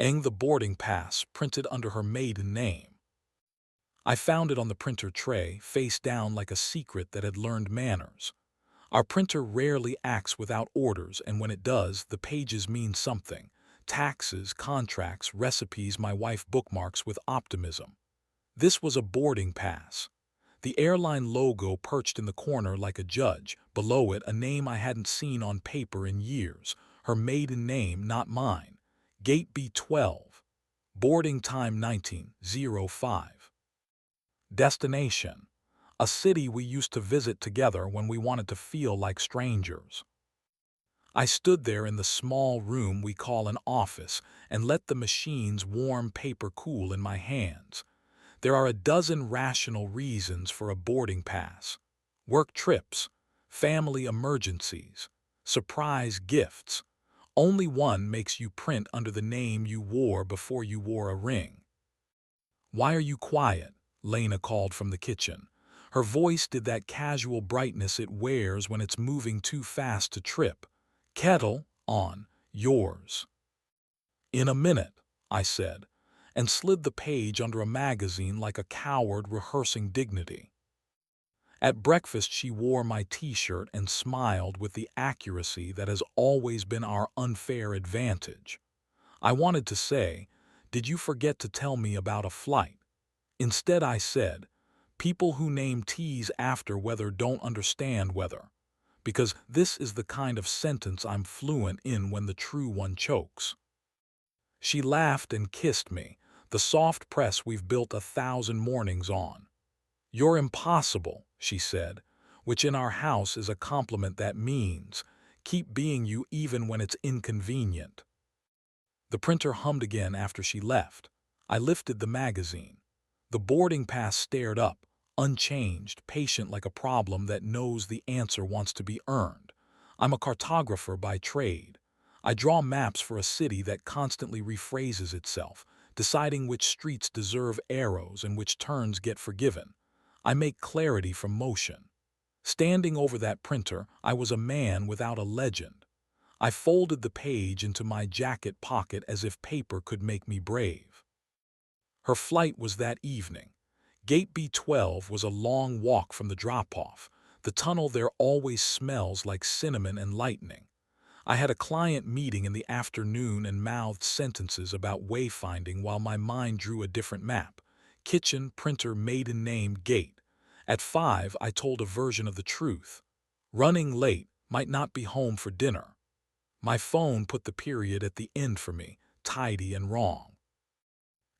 the boarding pass printed under her maiden name. I found it on the printer tray, face down like a secret that had learned manners. Our printer rarely acts without orders, and when it does, the pages mean something. Taxes, contracts, recipes my wife bookmarks with optimism. This was a boarding pass. The airline logo perched in the corner like a judge. Below it, a name I hadn't seen on paper in years. Her maiden name, not mine. Gate B12. Boarding time 19:05. Destination: a city we used to visit together when we wanted to feel like strangers. I stood there in the small room we call an office and let the machine's warm paper cool in my hands. There are a dozen rational reasons for a boarding pass: work trips, family emergencies, surprise gifts. Only one makes you print under the name you wore before you wore a ring. "Why are you quiet?" Lena called from the kitchen. Her voice did that casual brightness it wears when it's moving too fast to trip. "Kettle on, yours." "In a minute," I said, and slid the page under a magazine like a coward rehearsing dignity. At breakfast she wore my t-shirt and smiled with the accuracy that has always been our unfair advantage. I wanted to say, "Did you forget to tell me about a flight?" Instead I said, "People who name teas after weather don't understand weather," because this is the kind of sentence I'm fluent in when the true one chokes. She laughed and kissed me, the soft press we've built 1,000 mornings on. "You're impossible," she said, which in our house is a compliment that means, keep being you even when it's inconvenient. The printer hummed again after she left. I lifted the magazine. The boarding pass stared up, unchanged, patient like a problem that knows the answer wants to be earned. I'm a cartographer by trade. I draw maps for a city that constantly rephrases itself, deciding which streets deserve arrows and which turns get forgiven. I make clarity from motion. Standing over that printer, I was a man without a legend. I folded the page into my jacket pocket as if paper could make me brave. Her flight was that evening. Gate B12 was a long walk from the drop-off. The tunnel there always smells like cinnamon and lightning. I had a client meeting in the afternoon and mouthed sentences about wayfinding while my mind drew a different map. Kitchen, printer, maiden name, gate. At 5, I told a version of the truth. Running late, might not be home for dinner. My phone put the period at the end for me, tidy and wrong.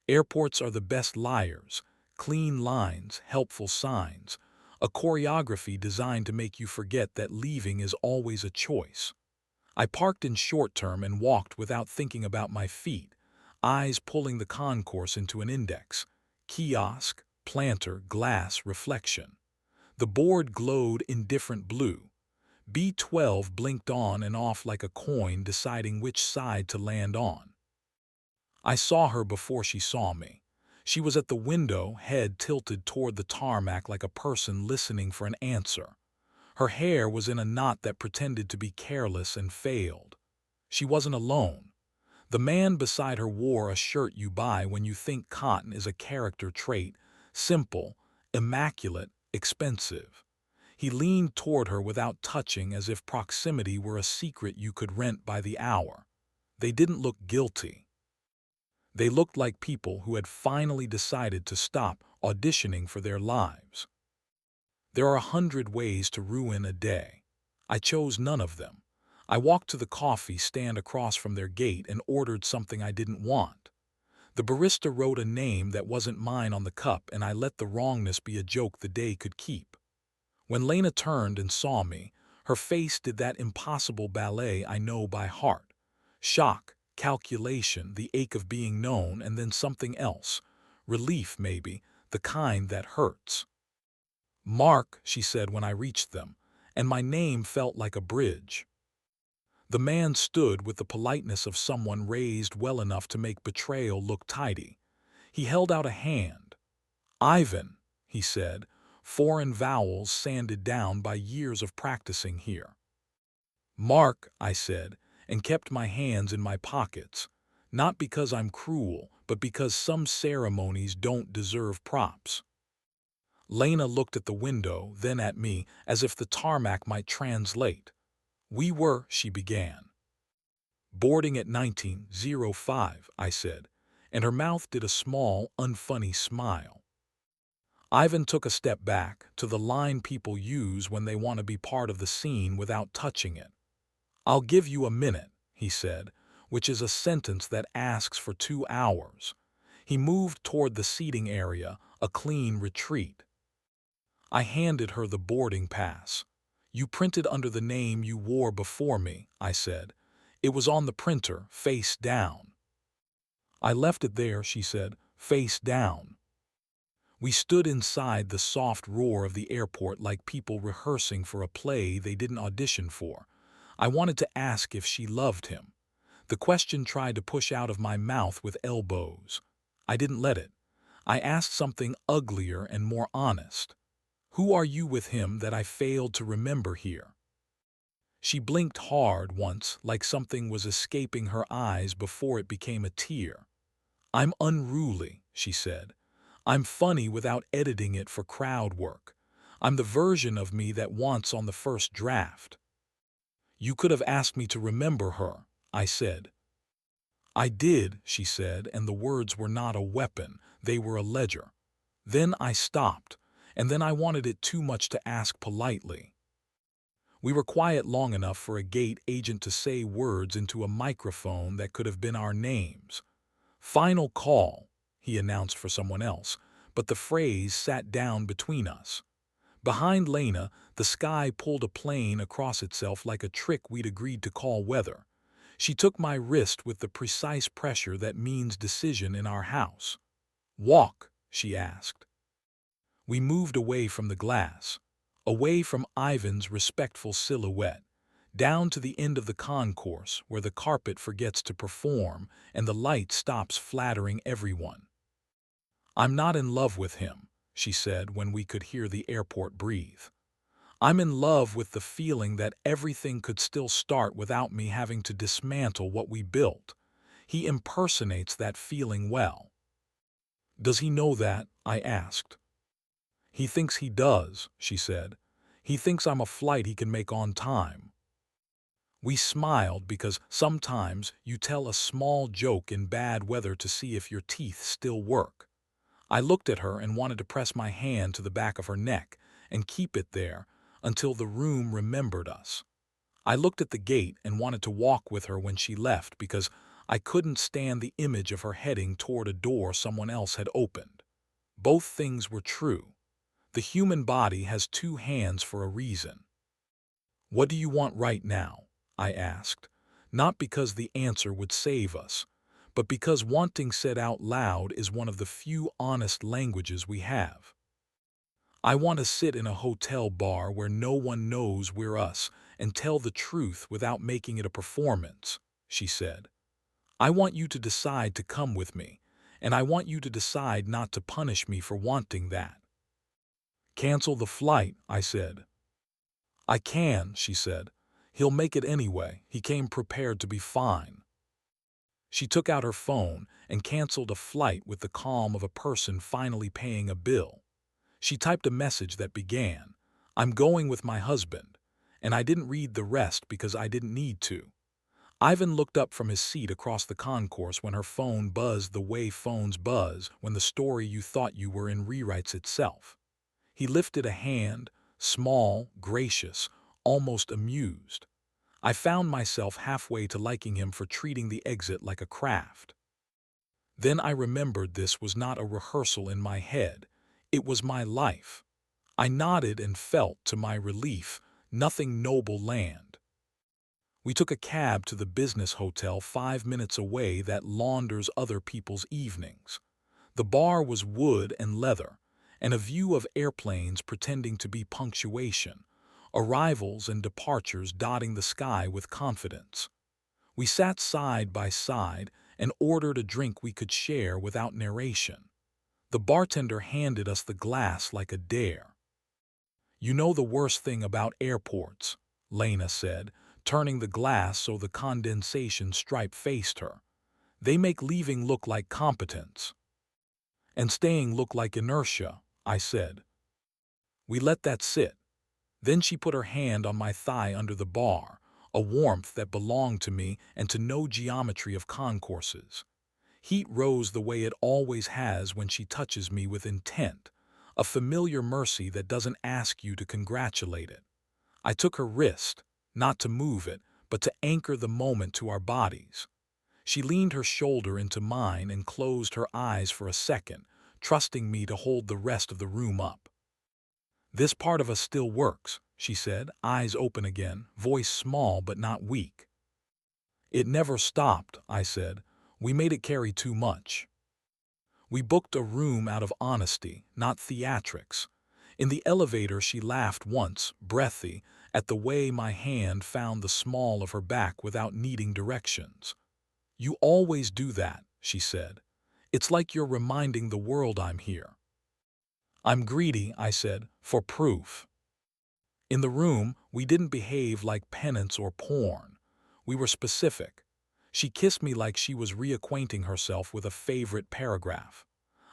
Airports are the best liars. Clean lines, helpful signs. A choreography designed to make you forget that leaving is always a choice. I parked in short term and walked without thinking about my feet, eyes pulling the concourse into an index. Kiosk, planter, glass, reflection. The board glowed indifferent blue. B12 blinked on and off like a coin deciding which side to land on. I saw her before she saw me. She was at the window, head tilted toward the tarmac like a person listening for an answer. Her hair was in a knot that pretended to be careless and failed. She wasn't alone. The man beside her wore a shirt you buy when you think cotton is a character trait, simple, immaculate, expensive. He leaned toward her without touching, as if proximity were a secret you could rent by the hour. They didn't look guilty. They looked like people who had finally decided to stop auditioning for their lives. There are 100 ways to ruin a day. I chose none of them. I walked to the coffee stand across from their gate and ordered something I didn't want. The barista wrote a name that wasn't mine on the cup, and I let the wrongness be a joke the day could keep. When Lena turned and saw me, her face did that impossible ballet I know by heart. Shock, calculation, the ache of being known, and then something else. Relief, maybe, the kind that hurts. "Mark," she said when I reached them, and my name felt like a bridge. The man stood with the politeness of someone raised well enough to make betrayal look tidy. He held out a hand. "Ivan," he said, foreign vowels sanded down by years of practicing here. "Mark," I said, and kept my hands in my pockets. Not because I'm cruel, but because some ceremonies don't deserve props. Lena looked at the window, then at me, as if the tarmac might translate. We were, she began. Boarding at 19:05, I said, and her mouth did a small, unfunny smile. Ivan took a step back, to the line people use when they want to be part of the scene without touching it. I'll give you a minute, he said, which is a sentence that asks for 2 hours. He moved toward the seating area, a clean retreat. I handed her the boarding pass. You printed under the name you wore before me, I said. It was on the printer, face down. I left it there, she said, face down. We stood inside the soft roar of the airport like people rehearsing for a play they didn't audition for. I wanted to ask if she loved him. The question tried to push out of my mouth with elbows. I didn't let it. I asked something uglier and more honest. Who are you with him that I failed to remember here? She blinked hard once, like something was escaping her eyes before it became a tear. I'm unruly, she said. I'm funny without editing it for crowd work. I'm the version of me that wants on the first draft. You could have asked me to remember her, I said. I did, she said, and the words were not a weapon, they were a ledger. Then I stopped, and then I wanted it too much to ask politely. We were quiet long enough for a gate agent to say words into a microphone that could have been our names. Final call, he announced for someone else, but the phrase sat down between us. Behind Lena, the sky pulled a plane across itself like a trick we'd agreed to call weather. She took my wrist with the precise pressure that means decision in our house. Walk, she asked. We moved away from the glass, away from Ivan's respectful silhouette, down to the end of the concourse where the carpet forgets to perform and the light stops flattering everyone. I'm not in love with him, she said when we could hear the airport breathe. I'm in love with the feeling that everything could still start without me having to dismantle what we built. He impersonates that feeling well. Does he know that? I asked. He thinks he does, she said. He thinks I'm a flight he can make on time. We smiled because sometimes you tell a small joke in bad weather to see if your teeth still work. I looked at her and wanted to press my hand to the back of her neck and keep it there until the room remembered us. I looked at the gate and wanted to walk with her when she left because I couldn't stand the image of her heading toward a door someone else had opened. Both things were true. The human body has two hands for a reason. What do you want right now? I asked, not because the answer would save us, but because wanting said out loud is one of the few honest languages we have. I want to sit in a hotel bar where no one knows we're us and tell the truth without making it a performance, she said. I want you to decide to come with me, and I want you to decide not to punish me for wanting that. Cancel the flight, I said. I can, she said. He'll make it anyway. He came prepared to be fine. She took out her phone and canceled a flight with the calm of a person finally paying a bill. She typed a message that began, I'm going with my husband, and I didn't read the rest because I didn't need to. Ivan looked up from his seat across the concourse when her phone buzzed the way phones buzz when the story you thought you were in rewrites itself. He lifted a hand, small, gracious, almost amused. I found myself halfway to liking him for treating the exit like a craft. Then I remembered this was not a rehearsal in my head. It was my life. I nodded and felt, to my relief, nothing noble land. We took a cab to the business hotel 5 minutes away that launders other people's evenings. The bar was wood and leather, and a view of airplanes pretending to be punctuation, arrivals and departures dotting the sky with confidence. We sat side by side and ordered a drink we could share without narration. The bartender handed us the glass like a dare. You know the worst thing about airports, Lena said, turning the glass so the condensation stripe faced her. They make leaving look like competence, and staying look like inertia, I said. We let that sit. Then she put her hand on my thigh under the bar, a warmth that belonged to me and to no geometry of concourses. Heat rose the way it always has when she touches me with intent, a familiar mercy that doesn't ask you to congratulate it. I took her wrist, not to move it, but to anchor the moment to our bodies. She leaned her shoulder into mine and closed her eyes for a second, trusting me to hold the rest of the room up. "This part of us still works," she said, eyes open again, voice small but not weak. "It never stopped," I said. "We made it carry too much." We booked a room out of honesty, not theatrics. In the elevator she laughed once, breathy, at the way my hand found the small of her back without needing directions. "You always do that," she said. "It's like you're reminding the world I'm here." "I'm greedy," I said, "for proof." In the room, we didn't behave like penance or porn. We were specific. She kissed me like she was reacquainting herself with a favorite paragraph.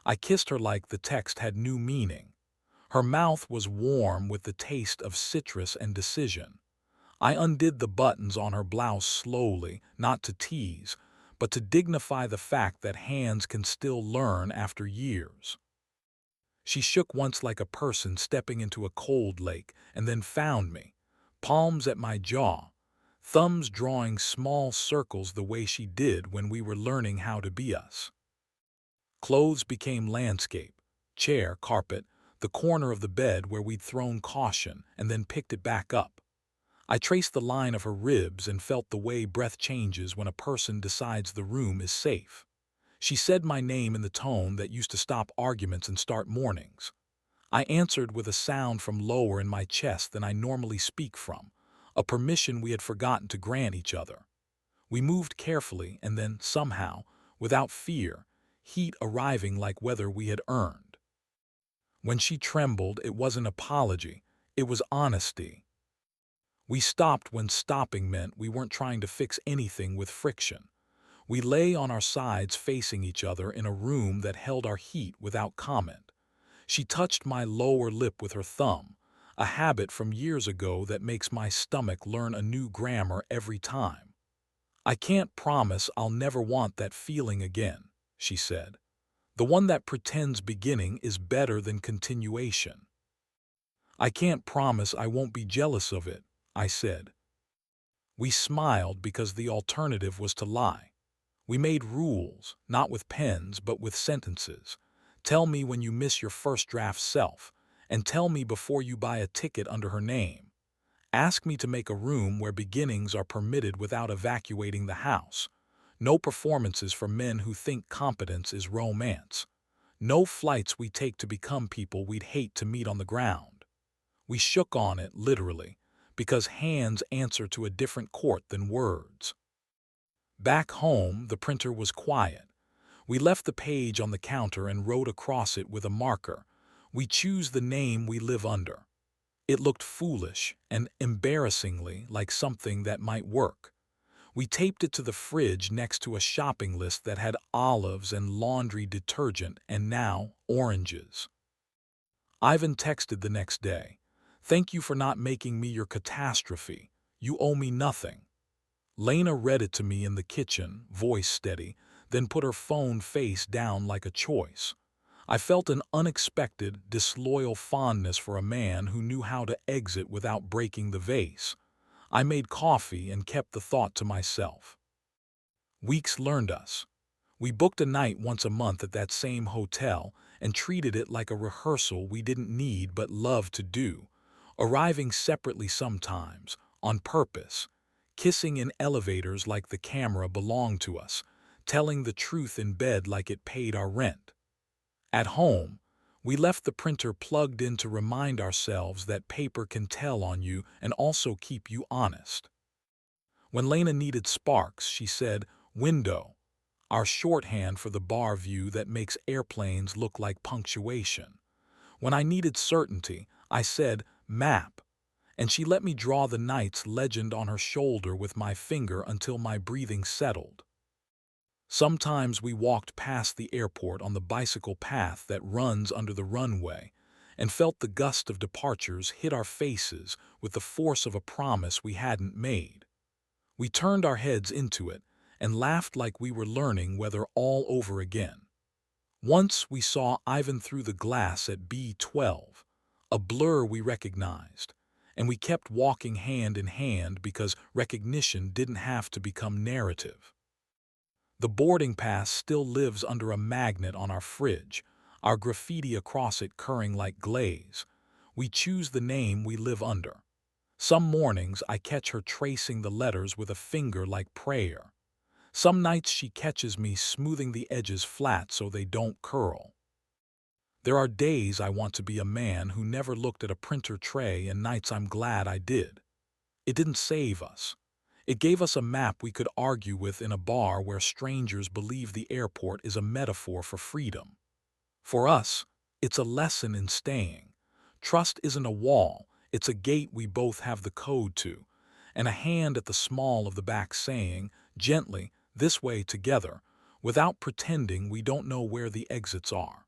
I kissed her like the text had new meaning. Her mouth was warm with the taste of citrus and decision. I undid the buttons on her blouse slowly, not to tease, but to dignify the fact that hands can still learn after years. She shook once like a person stepping into a cold lake and then found me, palms at my jaw, thumbs drawing small circles the way she did when we were learning how to be us. Clothes became landscape, chair, carpet, the corner of the bed where we'd thrown caution and then picked it back up. I traced the line of her ribs and felt the way breath changes when a person decides the room is safe. She said my name in the tone that used to stop arguments and start mornings. I answered with a sound from lower in my chest than I normally speak from, a permission we had forgotten to grant each other. We moved carefully and then, somehow, without fear, heat arriving like weather we had earned. When she trembled, it wasn't apology, it was honesty. We stopped when stopping meant we weren't trying to fix anything with friction. We lay on our sides facing each other in a room that held our heat without comment. She touched my lower lip with her thumb, a habit from years ago that makes my stomach learn a new grammar every time. "I can't promise I'll never want that feeling again," she said. "The one that pretends beginning is better than continuation." "I can't promise I won't be jealous of it," I said. We smiled because the alternative was to lie. We made rules, not with pens but with sentences. "Tell me when you miss your first draft self, and tell me before you buy a ticket under her name. Ask me to make a room where beginnings are permitted without evacuating the house. No performances for men who think competence is romance. No flights we take to become people we'd hate to meet on the ground." We shook on it, literally, because hands answer to a different court than words. Back home, the printer was quiet. We left the page on the counter and wrote across it with a marker, "We choose the name we live under." It looked foolish and embarrassingly like something that might work. We taped it to the fridge next to a shopping list that had olives and laundry detergent and now oranges. Ivan texted the next day, "Thank you for not making me your catastrophe. You owe me nothing." Lena read it to me in the kitchen, voice steady, then put her phone face down like a choice. I felt an unexpected, disloyal fondness for a man who knew how to exit without breaking the vase. I made coffee and kept the thought to myself. Weeks learned us. We booked a night once a month at that same hotel and treated it like a rehearsal we didn't need but loved to do, arriving separately sometimes, on purpose, kissing in elevators like the camera belonged to us, telling the truth in bed like it paid our rent. At home, we left the printer plugged in to remind ourselves that paper can tell on you and also keep you honest. When Lena needed sparks, she said, "Window," our shorthand for the bar view that makes airplanes look like punctuation. When I needed certainty, I said, "Map," and she let me draw the night's legend on her shoulder with my finger until my breathing settled. Sometimes we walked past the airport on the bicycle path that runs under the runway and felt the gust of departures hit our faces with the force of a promise we hadn't made. We turned our heads into it and laughed like we were learning weather all over again. Once we saw Ivan through the glass at B12, a blur we recognized, and we kept walking hand in hand because recognition didn't have to become narrative. The boarding pass still lives under a magnet on our fridge, our graffiti across it curring like glaze. We choose the name we live under. Some mornings I catch her tracing the letters with a finger like prayer. Some nights she catches me smoothing the edges flat so they don't curl. There are days I want to be a man who never looked at a printer tray and nights I'm glad I did. It didn't save us. It gave us a map we could argue with in a bar where strangers believe the airport is a metaphor for freedom. For us, it's a lesson in staying. Trust isn't a wall, it's a gate we both have the code to, and a hand at the small of the back saying, gently, this way together, without pretending we don't know where the exits are.